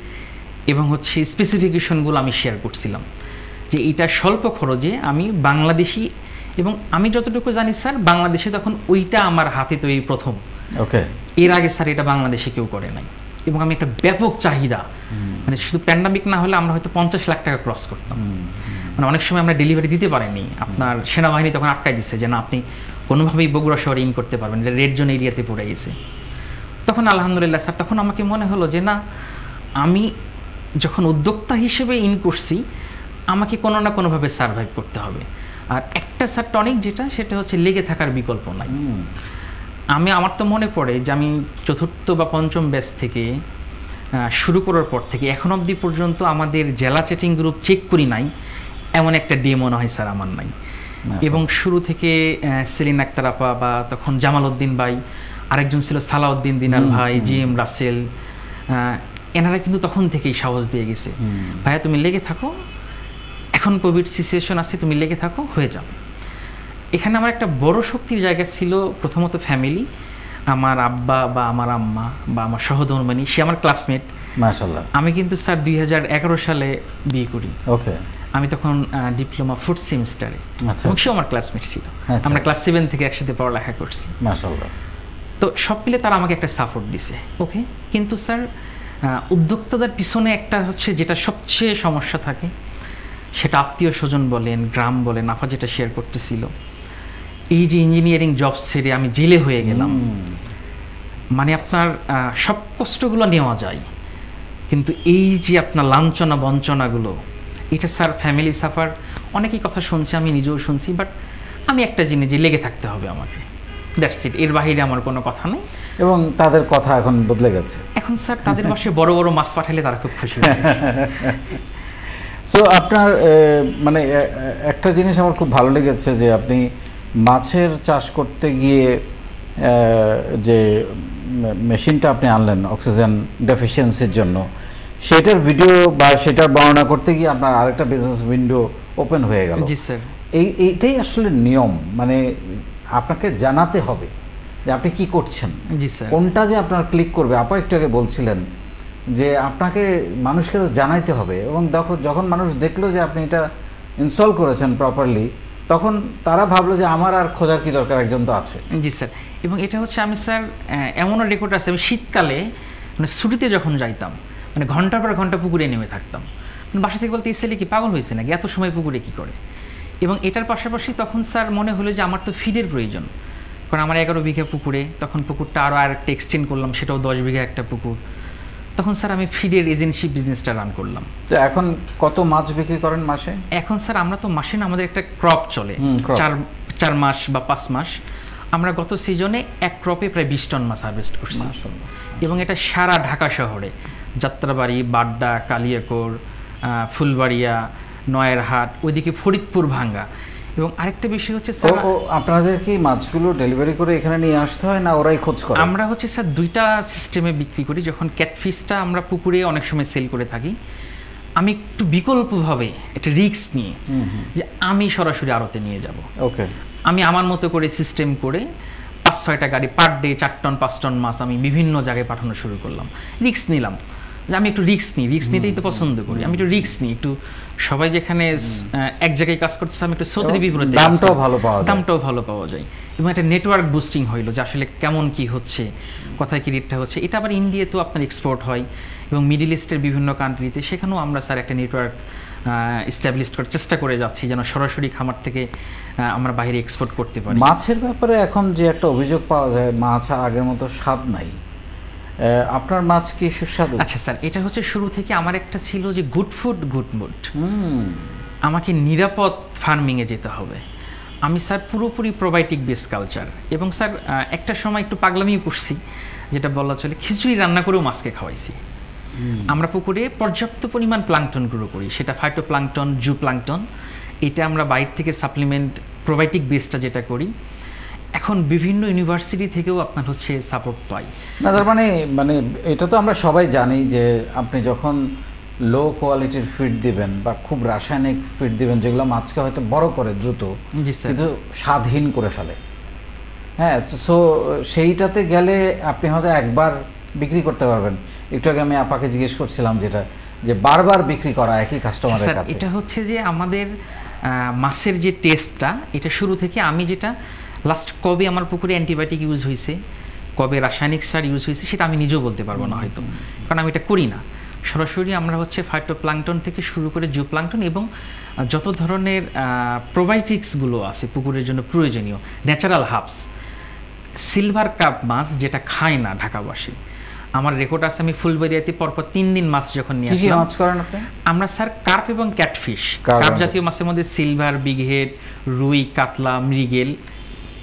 এবং হচ্ছে স্পেসিফিকেশনগুলো আমি শেয়ার করছিলাম যে এটা স্বল্প খরচে আমি বাংলাদেশি, এবং আমি যতটুকু জানি স্যার বাংলাদেশে তখন ওইটা আমার হাতে তৈরি প্রথম। ওকে, এর আগে স্যার এটা বাংলাদেশে কেউ করে নাই, এবং আমি একটা ব্যাপক চাহিদা, মানে শুধু প্যান্ডামিক না হলে আমরা হয়তো 50 লাখ টাকা ক্রস করতাম। মানে অনেক সময় আমরা ডেলিভারি দিতে পারিনি, আপনার সেনাবাহিনী তখন আটকাই দিচ্ছে যে না আপনি কোনোভাবেই বগুড়া শহরে ইন করতে পারবেন, এটা রেড জোন এরিয়াতে পড়ে গেছে। তখন আলহামদুলিল্লাহ স্যার, তখন আমাকে মনে হলো যে না, আমি যখন উদ্যোক্তা হিসেবে ইন করছি আমাকে কোনো না কোনোভাবে সার্ভাইভ করতে হবে। আর একটা স্যার টনিক যেটা, সেটা হচ্ছে লেগে থাকার বিকল্প নাই। আমার তো মনে পড়ে যে আমি 4th বা 5ম ব্যাচ থেকে শুরু করার পর থেকে এখন অবধি পর্যন্ত আমাদের জেলা চ্যাটিং গ্রুপ চেক করি নাই এমন একটা ডে মনে হয় স্যার আমার নাই। এবং শুরু থেকে সেলিন আক্তার আপা বা তখন জামাল উদ্দিন ভাই, আরেকজন ছিল সালাউদ্দিন দিনার ভাই, GM রাসেল, এনারা কিন্তু তখন থেকেই সাহস দিয়ে গেছে, ভাইয়া তুমি লেগে থাকো, এখন কোভিড সিচুয়েশন আছে, তুমি লেগে থাকো, হয়ে যাবে। এখানে আমার একটা বড় শক্তির জায়গা ছিল প্রথমত ফ্যামিলি, আমার আব্বা বা আমার আম্মা বা আমার সহধর্মিণী, সে আমার ক্লাসমেট। মাশাআল্লাহ। আমি কিন্তু স্যার 2011 সালে বিয়ে করি। ওকে, আমি তখন ডিপ্লোমা 4th সেমিস্টারে, এবং সেও আমার ক্লাসমেট ছিল। আমরা ক্লাস 7 থেকে একসাথে পড়ালেখা করছি। মাশাআল্লাহ। তো সব মিলে তারা আমাকে একটা সাপোর্ট দিছে। ওকে, কিন্তু স্যার উদ্যোক্তাদের পিছনে একটা হচ্ছে যেটা সবচেয়ে সমস্যা থাকে, সেটা আত্মীয় স্বজন বলেন, গ্রাম বলেন, আপা যেটা শেয়ার করতেছিল, এই যে ইঞ্জিনিয়ারিং জব ছেড়ে আমি জেলে হয়ে গেলাম, মানে আপনার সব কষ্টগুলো নেওয়া যায়, কিন্তু এই যে আপনার লাঞ্ছনা বঞ্চনাগুলো, এটা স্যার ফ্যামিলি সাফার, অনেকেই কথা শুনছে, আমি নিজেও শুনছি, বাট আমি একটা জিনিস যে লেগে থাকতে হবে আমাকে, দ্যাটস ইট, এর বাইরে আমার কোনো কথা নেই। এবং তাদের কথা এখন বদলে গেছে। এখন স্যার তাদের বাসায় বড় বড় মাছ পাঠালে তারা খুব খুশি হয়। সো আপনার মানে একটা জিনিস আমার খুব ভালো লেগেছে যে আপনি মাছের চাষ করতে গিয়ে যে মেশিনটা আপনি আনলেন অক্সিজেন ডেফিসিয়েন্সির জন্য, সেটার ভিডিও বা সেটার বর্ণনা করতে গিয়ে আপনার আরেকটা বিজনেস উইন্ডো ওপেন হয়ে গেল। জি স্যার, এইটাই আসলে নিয়ম, মানে আপনাকে জানাতে হবে যে আপনি কি করছেন। জি স্যার, কোনটা যে আপনার ক্লিক করবে। আপা একটু আগে বলছিলেন যে আপনাকে মানুষকে তো জানাইতে হবে, এবং যখন মানুষ দেখলো যে আপনি এটা ইনস্টল করেছেন প্রপারলি, তখন তারা ভাবলো যে আমার আর খোঁজার কি দরকার, একজন তো আছে। জি স্যার, এবং এটা হচ্ছে আমি স্যার এমনও রেকর্ড আছে, আমি শীতকালে মানে ছুটিতে যখন যাইতাম, মানে ঘন্টার পর ঘন্টা পুকুরে নেমে থাকতাম, মানে বাসা থেকে বলতে এই ছেলে কি পাগল হয়েছে নাকি, এত সময় পুকুরে কি করে। এবং এটার পাশাপাশি তখন স্যার মনে হলো যে আমার তো ফিডের প্রয়োজন, কারণ আমার 11 বিঘা পুকুরে, তখন পুকুরটা আরও আরেকটা এক্সটেন্ড করলাম, সেটাও 10 বিঘা একটা পুকুর। তখন স্যার আমি ফিডের এজেন্সি বিজনেসটা রান করলাম। তো এখন কত মাছ বিক্রি করেন মাসে? এখন স্যার আমরা তো মাসে না, আমাদের একটা ক্রপ চলে 4 মাস বা 5 মাস। আমরা গত সিজনে এক ক্রপে প্রায় 20 টন মাছ হারভেস্ট করছি, এবং এটা সারা ঢাকা শহরে, যাত্রাবাড়ি, বাড্ডা, কালিয়াকৈর, ফুলবাড়িয়া, নয়ারহাট, ওইদিকে ফরিদপুর, ভাঙ্গা। এবং আরেকটা বিষয় হচ্ছে স্যার, আপনাদের কি মাছগুলো ডেলিভারি করে এখানে নিয়ে আসতে হয় না ওরাই খোঁজ করে? আমরা হচ্ছে স্যার 2টা সিস্টেমে বিক্রি করি। যখন ক্যাটফিশটা আমরা পুকুরে অনেক সময় সেল করে থাকি, আমি একটু বিকল্পভাবে একটা রিস্ক নিয়ে যে আমি সরাসরি আড়তে নিয়ে যাব। ওকে, আমি আমার মতো করে সিস্টেম করে 5-6টা গাড়ি পার ডে 4 টন 5 টন মাছ আমি বিভিন্ন জায়গায় পাঠানো শুরু করলাম। রিস্ক নিলাম, যে আমি একটু রিস্ক নিই, রিস্ক নিতেই তো পছন্দ করি, আমি একটু রিস্ক নিই, একটু সবাই যেখানে এক জায়গায় কাজ করতেছে আমি একটু স্রোতের বিপরীতে, দামটাও ভালো পাওয়া যায়, এবং একটা নেটওয়ার্ক বুস্টিং হইলো যে আসলে কেমন কি হচ্ছে, কোথায় কি রেটটা হচ্ছে। এটা আবার ইন্ডিয়াতেও আপনার এক্সপোর্ট হয়, এবং মিডল ইস্টের বিভিন্ন কান্ট্রিতে, সেখানেও আমরা স্যার একটা নেটওয়ার্ক এস্টাবলিশ করার চেষ্টা করে যাচ্ছি, যেন সরাসরি খামার থেকে আমরা বাইরে এক্সপোর্ট করতে পারি। মাছের ব্যাপারে এখন যে একটা অভিযোগ পাওয়া যায়, মাছ আগের মতো স্বাদ নাই, আপনার মাছ কি সুস্বাদু? আচ্ছা স্যার, এটা হচ্ছে শুরু থেকে আমার একটা ছিল যে গুড ফুড গুড মুড, আমাকে নিরাপদ ফার্মিংয়ে যেতে হবে। আমি স্যার পুরোপুরি প্রোবায়োটিক বেস কালচার, এবং স্যার একটা সময় একটু পাগলামিও করছি, যেটা বলা চলে খিচুড়ি রান্না করেও মাছকে খাওয়াইছি। আমরা পুকুরে পর্যাপ্ত পরিমাণ প্লাঙ্কটন গ্রো করি, সেটা ফাইটো প্লাঙ্কটন, জু প্লাঙ্কটন, এটা আমরা বাইরে থেকে সাপ্লিমেন্ট প্রোবায়োটিক বেসটা যেটা করি। এখন বিভিন্ন ইউনিভার্সিটি থেকেও আপনার হচ্ছে সাপোর্ট পাই না, তার মানে এটা তো আমরা সবাই জানি যে আপনি যখন লো কোয়ালিটির ফিড দিবেন বা খুব রাসায়নিক ফিড দিবেন, যেগুলো মাছকে হয়তো বড় করে দ্রুত কিন্তু স্বাদহীন করে ফেলে, হ্যাঁ, সো সেইটাতে গেলে আপনি হয়তো একবার বিক্রি করতে পারবেন। একটু আগে আমি আপাকে জিজ্ঞেস করছিলাম যেটা, যে বারবার বিক্রি করা একই কাস্টমারের কাছে। এটা হচ্ছে যে আমাদের মাছের যে টেস্টটা, এটা শুরু থেকে আমি যেটা লাস্ট কবে আমার পুকুরে অ্যান্টিবায়োটিক ইউজ হয়েছে, কবে রাসায়নিক সার ইউজ হয়েছে, সেটা আমি নিজেও বলতে পারবো না হয়তো, কারণ আমি এটা করি না। সরাসরি আমরা হচ্ছে ফাইটোপ্লাঙ্কটন থেকে শুরু করে জুপ্লাঙ্কটন এবং যত ধরনের প্রোবায়োটিক্সগুলো আছে পুকুরের জন্য প্রয়োজনীয় ন্যাচারাল হার্বস। সিলভার কাপ মাছ যেটা খায় না ঢাকাবাসী, আমার রেকর্ড আছে, আমি ফুলবাড়িয়াতে পরপর 3 দিন মাছ যখন নিয়ে আসলাম। মাছ করেন আপনি? আমরা স্যার কার্প এবং ক্যাটফিশ, কার্প জাতীয় মাছের মধ্যে সিলভার, বিগহেড, রুই, কাতলা, মৃগেল,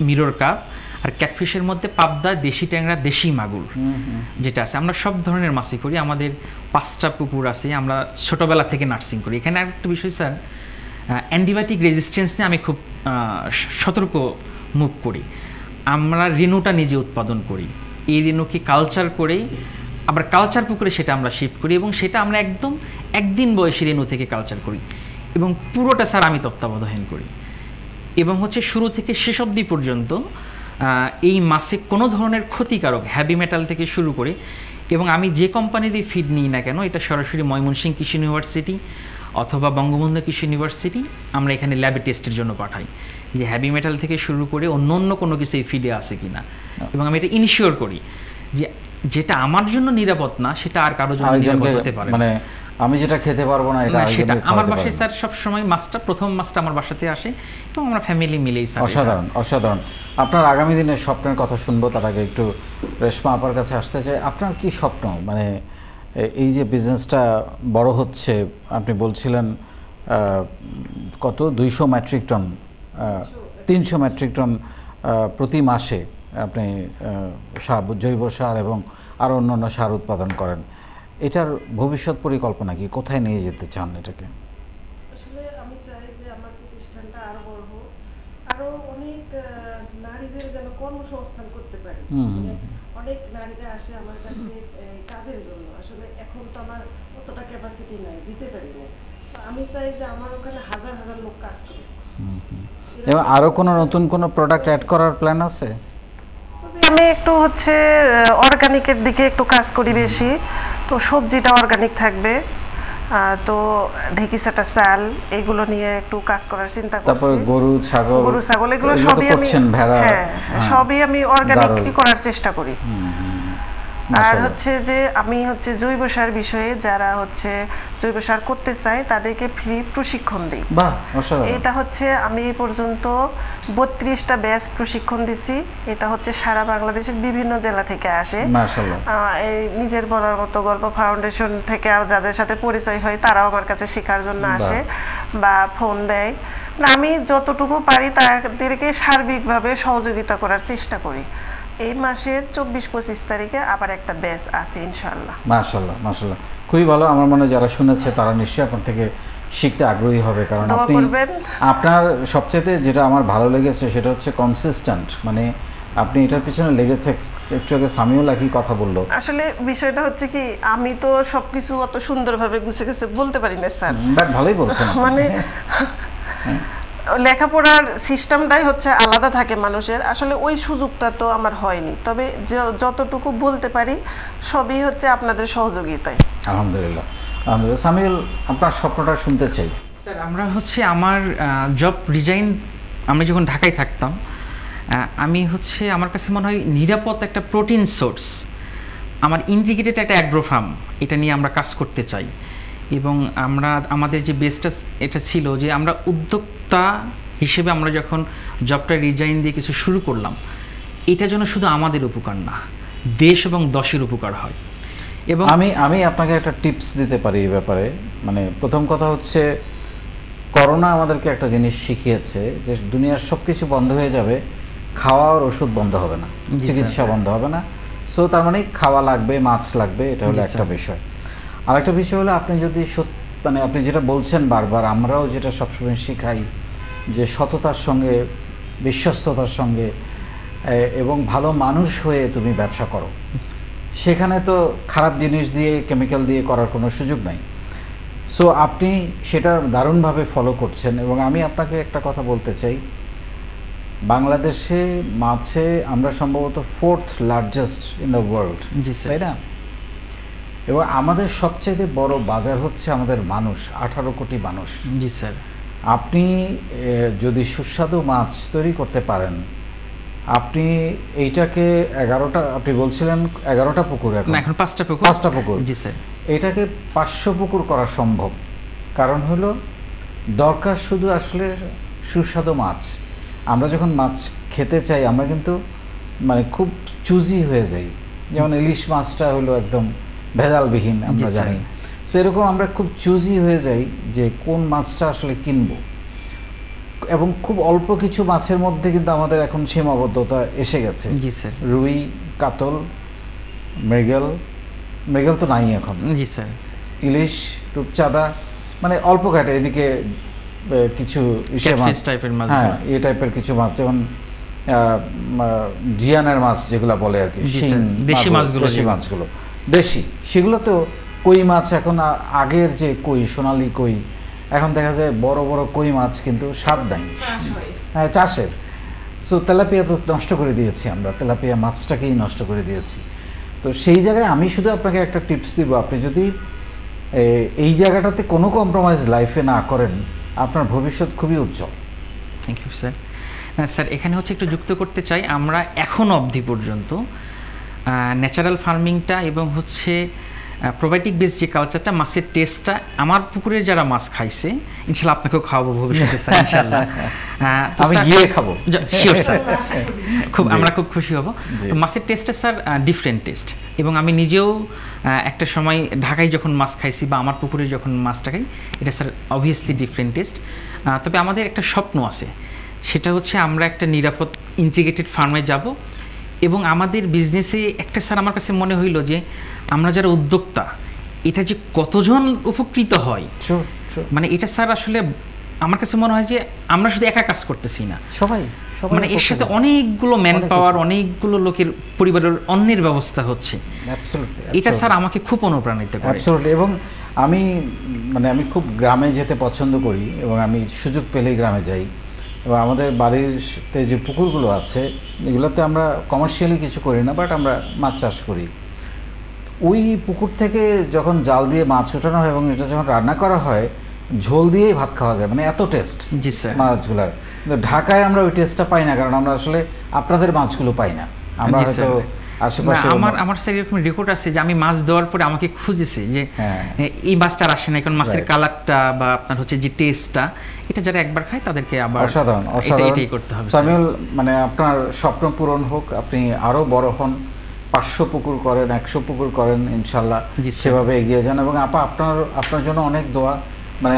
মিরর কাপ, আর ক্যাটফিশের মধ্যে পাবদা, দেশি ট্যাংরা, দেশি মাগুর যেটা আছে। আমরা সব ধরনের মাছই করি, আমাদের 5টা পুকুর আছে, আমরা ছোটোবেলা থেকে নার্সিং করি। এখানে আরেকটা বিষয় স্যার, অ্যান্টিবায়োটিক রেজিস্ট্যান্স নিয়ে আমি খুব সতর্ক মুভ করি। আমরা রেণুটা নিজে উৎপাদন করি, এই রেণুকে কালচার করেই আবার কালচার পুকুরে সেটা আমরা শিফট করি, এবং সেটা আমরা একদম একদিন বয়সী রেণু থেকে কালচার করি, এবং পুরোটা স্যার আমি তত্ত্বাবধান করি। এবং হচ্ছে শুরু থেকে শেষ অবধি পর্যন্ত এই মাছে কোনো ধরনের ক্ষতিকারক হ্যাভি মেটাল থেকে শুরু করে, এবং আমি যে কোম্পানিরই ফিড নিই না কেন, এটা সরাসরি ময়মনসিংহ কৃষি ইউনিভার্সিটি অথবা বঙ্গবন্ধু কৃষি ইউনিভার্সিটি, আমরা এখানে ল্যাবে টেস্টের জন্য পাঠাই যে হ্যাভি মেটাল থেকে শুরু করে অন্য কোনো কিছু এই ফিডে আছে কিনা, এবং আমি এটা ইনশিওর করি যে যেটা আমার জন্য নিরাপদ না সেটা আর কারোর জন্য নিরাপদ হতে পারে না। আমি যেটা খেতে পারবো না এটা সেটা আমার বাসায় স্যার সবসময় প্রথম মাছটা আমার বাসাতে আসে, এবং আমরা ফ্যামিলি মিলেই স্যার। অসাধারণ, অসাধারণ। আপনার আগামী দিনের স্বপ্নের কথা শুনবো, তার আগে একটু রেশমা আপার কাছে আসতে চাই। আপনার কি স্বপ্ন, এই যে বিজনেসটা বড় হচ্ছে, আপনি বলছিলেন কত 200 মেট্রিক টন 300 মেট্রিক টন প্রতি মাসে আপনি জৈব সার এবং আরও অন্যান্য সার উৎপাদন করেন। এটার ভবিষ্যৎ পরিকল্পনা কি, কোথায় নিয়ে যেতে চান এটাকে? আসলে আমি চাই যে আমার প্রতিষ্ঠানটা আরো বড় হোক, আরো অনেক নারীদের যেন কর্মসংস্থান করতে পারি। অনেক নারীরা আসে আমার কাছে কাজের জন্য, আসলে এখন তো আমার অতটা ক্যাপাসিটি নাই, দিতে পারি না। আমি চাই যে আমার ওখানে হাজার হাজার লোক কাজ করে। এবং আরো কোনো নতুন কোনো প্রোডাক্ট অ্যাড করার প্ল্যান আছে? আমি একটু হচ্ছে অর্গানিকের দিকে একটু কাজ করি বেশি, তো সবজিটা অর্গানিক থাকবে, তো ঢেকিসাটা চাল এগুলো নিয়ে একটু কাজ করার চিন্তা করছি। তারপর গরু ছাগল এগুলো সবই আমি সবই আমি অর্গানিকই করার চেষ্টা করি। আর হচ্ছে যে আমি হচ্ছে জৈব সার বিষয়ে যারা হচ্ছে জৈব সার করতে চায় তাদেরকে ফ্রি প্রশিক্ষণ দিই। এটা হচ্ছে আমি এই পর্যন্ত 32টা ব্যাচ প্রশিক্ষণ দিছি। এটা হচ্ছে সারা বাংলাদেশের বিভিন্ন জেলা থেকে আসে। এই নিজের বলার মতো গল্প ফাউন্ডেশন থেকে যাদের সাথে পরিচয় হয় তারাও আমার কাছে শেখার জন্য আসে বা ফোন দেয়। আমি যতটুকু পারি তাদেরকে সার্বিকভাবে সহযোগিতা করার চেষ্টা করি। এই মাসের 24-25 তারিখে আবার একটা ব্যাচ আছে ইনশাআল্লাহ। মাশাআল্লাহ, মাশাআল্লাহ, খুবই ভালো। আমার মনে হয় যারা শুনেছে তারা নিশ্চয়ই আপনার থেকে শিখতে আগ্রহী হবে, কারণ আপনার সবচেয়ে যেটা আমার ভালো লেগেছে সেটা হচ্ছে কনসিস্টেন্ট, আপনি এটার পিছনে লেগেছে। একটু আগে সামিউল একই কথা বললো। আসলে বিষয়টা হচ্ছে কি, আমি তো সবকিছু অত সুন্দরভাবে গুছিয়ে বলতে পারি না স্যার। ভালোই বলছেন। লেখাপড়ার সিস্টেমটাই হচ্ছে আলাদা থাকে মানুষের, আসলে ওই সুযোগটা তো আমার হয়নি। তবে যতটুকু বলতে পারি সবই হচ্ছে আপনাদের সহযোগিতায়। আলহামদুলিল্লাহ, আলহামদুলিল্লাহ। সামিউল, আপনার স্বপ্নটা শুনতে চাই। স্যার আমরা হচ্ছে আমার জব রিজাইন, আমি যখন ঢাকায় থাকতাম, আমি হচ্ছে আমার কাছে মনে হয় নিরাপদ একটা প্রোটিন সোর্স, আমার ইন্টিগ্রেটেড একটা অ্যাগ্রো ফার্ম, এটা নিয়ে আমরা কাজ করতে চাই। এবং আমাদের যে বেসটা এটা ছিল যে আমরা উদ্যোক্তা হিসেবে আমরা যখন জবটা রিজাইন দিয়ে কিছু শুরু করলাম, এটা যেন শুধু আমাদের উপকার না, দেশ এবং দশের উপকার হয়। এবং আমি আপনাকে একটা টিপস দিতে পারি এই ব্যাপারে। মানে প্রথম কথা হচ্ছে, করোনা আমাদেরকে একটা জিনিস শিখিয়েছে যে দুনিয়ার সব কিছু বন্ধ হয়ে যাবে, খাওয়া আর ওষুধ বন্ধ হবে না, চিকিৎসা বন্ধ হবে না। সো তার মানে খাওয়া লাগবে, মাছ লাগবে, এটা হলো একটা বিষয়। আরেকটা বিষয় হলো, আপনি যদি মানে আপনি যেটা বলছেন বারবার, আমরাও যেটা সবসময় শিখাই যে সততার সঙ্গে, বিশ্বস্ততার সঙ্গে এবং ভালো মানুষ হয়ে তুমি ব্যবসা করো। সেখানে তো খারাপ জিনিস দিয়ে, কেমিক্যাল দিয়ে করার কোনো সুযোগ নাই। সো আপনি সেটা দারুণভাবে ফলো করছেন। এবং আমি আপনাকে একটা কথা বলতে চাই, বাংলাদেশে মাছে আমরা সম্ভবত 4th largest in the world, তাই না? এবং আমাদের সবচেয়ে বড় বাজার হচ্ছে আমাদের মানুষ, 18 কোটি মানুষ। জি স্যার। আপনি যদি সুস্বাদু মাছ তৈরি করতে পারেন, আপনি এইটাকে 11টা, আপনি বলছিলেন 11টা পুকুর, এখন 5টা পুকুর। 5টা পুকুর, জি স্যার। এটাকে 500 পুকুর করা সম্ভব। কারণ হলো দরকার শুধু আসলে সুস্বাদু মাছ। আমরা যখন মাছ খেতে চাই, আমরা কিন্তু মানে খুব চুজি হয়ে যাই। যেমন ইলিশ মাছটা হলো একদম ভেজালবিহীন, আমরা জানি। সো এরকম আমরা খুব চুজি হয়ে যাই যে কোন মাছটা আসলে কিনবো। এবং খুব অল্প কিছু মাছের মধ্যে কিন্তু আমাদের এখন সীমাবদ্ধতা এসে গেছে। জি স্যার। রুই, কাতল, মৃগেল তো নাই এখন। জি স্যার। ইলিশ, রূপচাঁদা, মানে অল্প কাটে। এদিকে কিছু টাইপের মাছ, হ্যাঁ, এই টাইপের কিছু মাছ, যেমন জিয়ানের মাছ যেগুলো বলে আর কি, দেশি মাছগুলো দেশি, সেগুলো তো কই মাছ এখন আগের যে কই, সোনালী কই, এখন দেখা যায় বড় বড় কই মাছ কিন্তু স্বাদ নাই। হ্যাঁ, চাষের। সো তেলাপিয়া তো নষ্ট করে দিয়েছি আমরা, তেলাপিয়া মাছটাকেই নষ্ট করে দিয়েছি। তো সেই জায়গায় আমি শুধু আপনাকে একটা টিপস দিব, আপনি যদি এই জায়গাটাতে কোনো কম্প্রোমাইজ লাইফে না করেন, আপনার ভবিষ্যৎ খুবই উজ্জ্বল। Thank you sir. না স্যার, এখানে হচ্ছে একটু যুক্ত করতে চাই, আমরা এখনও অবধি পর্যন্ত ন্যাচারাল ফার্মিংটা এবং হচ্ছে প্রোবায়োটিক বেস যে কালচারটা, মাছের টেস্টটা, আমার পুকুরের যারা মাছ খাইছে, ইনশাল্লাহ আপনাকেও খাওয়াবো ভবিষ্যতে স্যার, ইনশাল্লাহ। আমি গিয়ে খাবো, শিওর স্যার। আমরা খুব খুশি হব। তো মাছের টেস্টটা স্যার ডিফারেন্ট টেস্ট। এবং আমি নিজেও একটা সময় ঢাকায় যখন মাছ খাইছি বা আমার পুকুরে যখন মাছটা খাই, এটা স্যার অবভিয়াসলি ডিফারেন্ট টেস্ট। তবে আমাদের একটা স্বপ্ন আছে, সেটা হচ্ছে আমরা একটা নিরাপদ ইন্টিগ্রেটেড ফার্মে যাব। এবং আমাদের বিজনেসে একটা স্যার আমার কাছে মনে হইল যে আমরা যারা উদ্যোক্তা, এটা যে কতজন উপকৃত হয়, মানে এটা স্যার আসলে আমার কাছে মনে হয় যে আমরা শুধু একা কাজ করতেছি না, সবাই মানে এর সাথে অনেকগুলো ম্যান পাওয়ার, অনেকগুলো লোকের পরিবারের অন্যের ব্যবস্থা হচ্ছে। এটা স্যার আমাকে খুব অনুপ্রাণিত করে। এবং আমি খুব গ্রামে যেতে পছন্দ করি এবং আমি সুযোগ পেলেই গ্রামে যাই। এবং আমাদের বাড়িতে যে পুকুরগুলো আছে, এগুলোতে আমরা কমার্শিয়ালি কিছু করি না, বাট আমরা মাছ চাষ করি। ওই পুকুর থেকে যখন জাল দিয়ে মাছ ওঠানো হয় এবং এটা যখন রান্না করা হয়, ঝোল দিয়েই ভাত খাওয়া যায়, মানে এত টেস্ট মাছগুলার। কিন্তু ঢাকায় আমরা ওই টেস্টটা পাই না, কারণ আমরা আসলে আপনাদের মাছগুলো পাই না। আমরা হয়তো আশেপাশে, আমার স্যার এরকম রেকর্ড আছে যে আমি মাছ দেওয়ার পরে আমাকে খুঁজেছে যে এই মাছটা আসে না, কারণ মাছের কালারটা বা আপনার হচ্ছে যে টেস্টটা, এটা যারা একবার খায় তাদেরকে আবার অসাধারণ এটাই করতে হবে। সামিউল, মানে আপনার স্বপ্ন পূরণ হোক, আপনি আরও বড় হন, 500 পুকুর করেন, 100 পুকুর করেন, ইনশাল্লাহ সেভাবে এগিয়ে যান। এবং আপনার জন্য অনেক দোয়া। মানে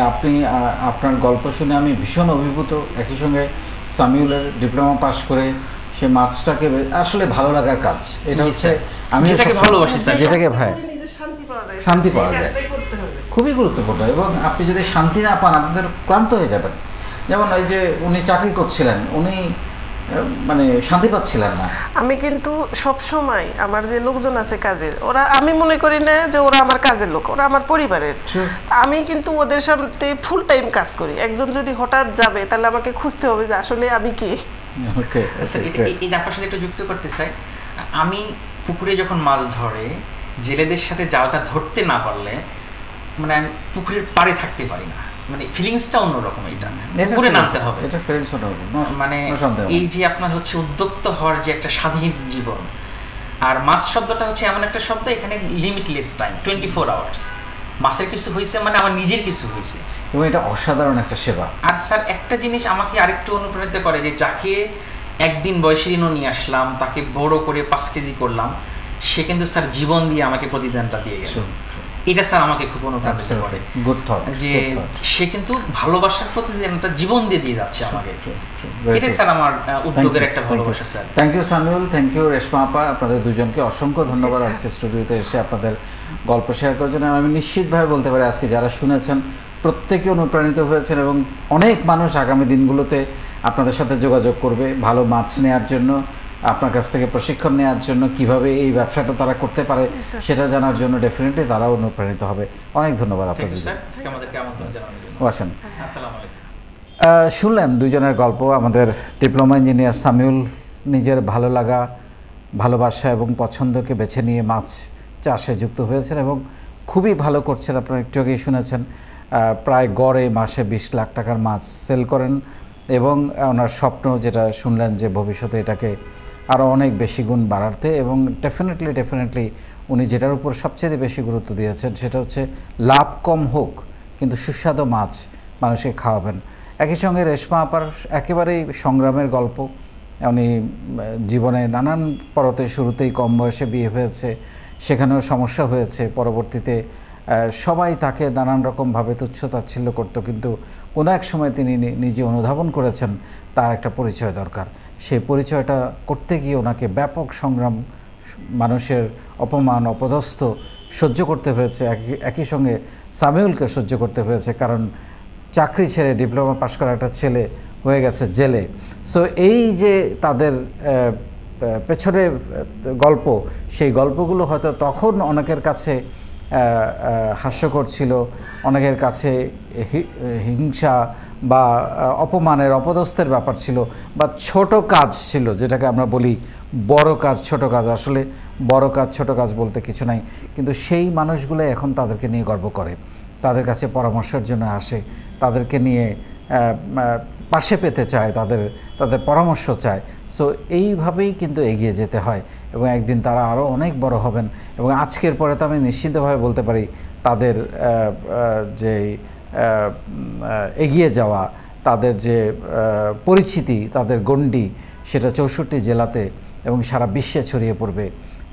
আপনার গল্প শুনে আমি ভীষণ অভিভূত। একই সঙ্গে সামিউলের ডিপ্লোমা পাস করে সে মাছটাকে আসলে ভালো লাগার কাজ, এটা হচ্ছে আমি যেটাকে ভাই শান্তি পাওয়া যায়, খুবই গুরুত্বপূর্ণ। এবং আপনি যদি শান্তি না পান, আপনি তো ক্লান্ত হয়ে যাবেন। যেমন ওই যে উনি চাকরি করছিলেন, উনি মানে শান্তি পাচ্ছিলেন না। আমি কিন্তু সব সময় আমার যে লোকজন আছে কাজের, ওরা, আমি মনে করি না যে ওরা আমার কাজের লোক, ওরা আমার পরিবারের। আমি কিন্তু ওদের সাথে ফুল টাইম কাজ করি। একজন যদি হঠাৎ যাবে, তাহলে আমাকে খুঁজতে হবে যে আসলে আমি কি। এই আপনার সাথে একটু যুক্ত করতে চাই, আমি পুকুরে যখন মাছ ধরে জেলেদের সাথে জালটা ধরতে না পারলে, মানে আমি পুকুরের পাড়ে থাকতে পারি না, মানে ফিলিংসটা অন্যরকম। এটা পুকুরে নামতে হবে, মানে এই যে আপনার হচ্ছে উদ্যোক্তা হওয়ার যে একটা স্বাধীন জীবন। আর মাছ শব্দটা হচ্ছে এমন একটা শব্দ, এখানে লিমিটলেস টাইম, 24 আওয়ার্স। মাছের কিছু হয়েছে মানে আমার নিজের কিছু হয়েছে, এবং এটা অসাধারণ একটা সেবা। আর স্যার একটা জিনিস আমাকে আরেকটু অনুপ্রাণিত করে, যে যাকে একদিন বয়সী ঋণ নিয়ে আসলাম, তাকে বড় করে 5 কেজি করলাম, সে কিন্তু স্যার জীবন দিয়ে আমাকে প্রতিদানটা দিয়ে গেল। এটা স্যার আমাকে খুব অনুপ্রাণিত করে যে সে কিন্তু ভালোবাসার প্রতিদানটা জীবন দিয়ে দিয়ে যাচ্ছে আমাকে। এটা স্যার আমার উদ্যোগের একটা ভালোবাসা sir. Thank you Samiul, thank you Reshma আপা, আপনাদের দুজনকে অসংখ্য ধন্যবাদ আজকে স্টুডিওতে এসে আপনাদের গল্প শেয়ার করার জন্য। আমি নিশ্চিতভাবে বলতে পারি আজকে যারা শুনেছেন প্রত্যেকে অনুপ্রাণিত হয়েছেন এবং অনেক মানুষ আগামী দিনগুলোতে আপনাদের সাথে যোগাযোগ করবে ভালো মাছ নেওয়ার জন্য, আপনার কাছ থেকে প্রশিক্ষণ নেওয়ার জন্য, কিভাবে এই ব্যবসাটা তারা করতে পারে সেটা জানার জন্য ডেফিনেটলি তারা অনুপ্রাণিত হবে। অনেক ধন্যবাদ আপনাদের। শুনলেন দুজনের গল্প। আমাদের ডিপ্লোমা ইঞ্জিনিয়ার সামিউল নিজের ভালো লাগা, ভালোবাসা এবং পছন্দকে বেছে নিয়ে মাছ চাষে যুক্ত হয়েছেন এবং খুবই ভালো করছেন। আপনারা একটু আগেই শুনেছেন প্রায় গড়ে মাসে 20 লাখ টাকার মাছ সেল করেন এবং ওনার স্বপ্ন যেটা শুনলেন যে ভবিষ্যতে এটাকে আরও অনেক বেশি গুণ বাড়াতে, এবং ডেফিনেটলি উনি যেটার উপর সবচেয়ে বেশি গুরুত্ব দিয়েছেন সেটা হচ্ছে লাভ কম হোক কিন্তু সুস্বাদু মাছ মানুষকে খাওয়াবেন। একই সঙ্গে রেশমা আপার একেবারেই সংগ্রামের গল্প। উনি জীবনে নানান পরতে শুরুতেই কম বয়সে বিয়ে হয়েছে, সেখানেও সমস্যা হয়েছে, পরবর্তীতে সবাই তাকে নানান রকমভাবে তুচ্ছ-তাচ্ছিল্য করত, কিন্তু কোনো এক সময় তিনি নিজে অনুধাবন করেছেন তার একটা পরিচয় দরকার। সেই পরিচয়টা করতে গিয়ে ওনাকে ব্যাপক সংগ্রাম, মানুষের অপমান অপদস্থ সহ্য করতে হয়েছে, একই সঙ্গে সামিউলকে সহ্য করতে হয়েছে, কারণ চাকরি ছেড়ে ডিপ্লোমা পাশ করা একটা ছেলে হয়ে গেছে জেলে। সো এই যে তাদের পেছনে গল্প, সেই গল্পগুলো হয়তো তখন অনেকের কাছে হাস্যকর ছিল, অনেকের কাছে হিংসা বা অপমানের অপদস্থের ব্যাপার ছিল, বা ছোট কাজ ছিল, যেটাকে আমরা বলি বড় কাজ ছোট কাজ। আসলে বড় কাজ ছোট কাজ বলতে কিছু নাই, কিন্তু সেই মানুষগুলো এখন তাদেরকে নিয়ে গর্ব করে, তাদের কাছে পরামর্শের জন্য আসে, তাদেরকে নিয়ে পাশে পেতে চায়, তাদের পরামর্শ চায়। সো এইভাবেই কিন্তু এগিয়ে যেতে হয় এবং একদিন তারা আরও অনেক বড় হবেন। এবং আজকের পরে তো আমি নিশ্চিতভাবে বলতে পারি তাদের যে এগিয়ে যাওয়া, তাদের যে পরিচিতি, তাদের গণ্ডি, সেটা 64 জেলাতে এবং সারা বিশ্বে ছড়িয়ে পড়বে,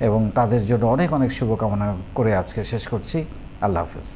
এবং তাদের জন্য অনেক শুভকামনা করে আজকে শেষ করছি। আল্লাহ হাফেজ।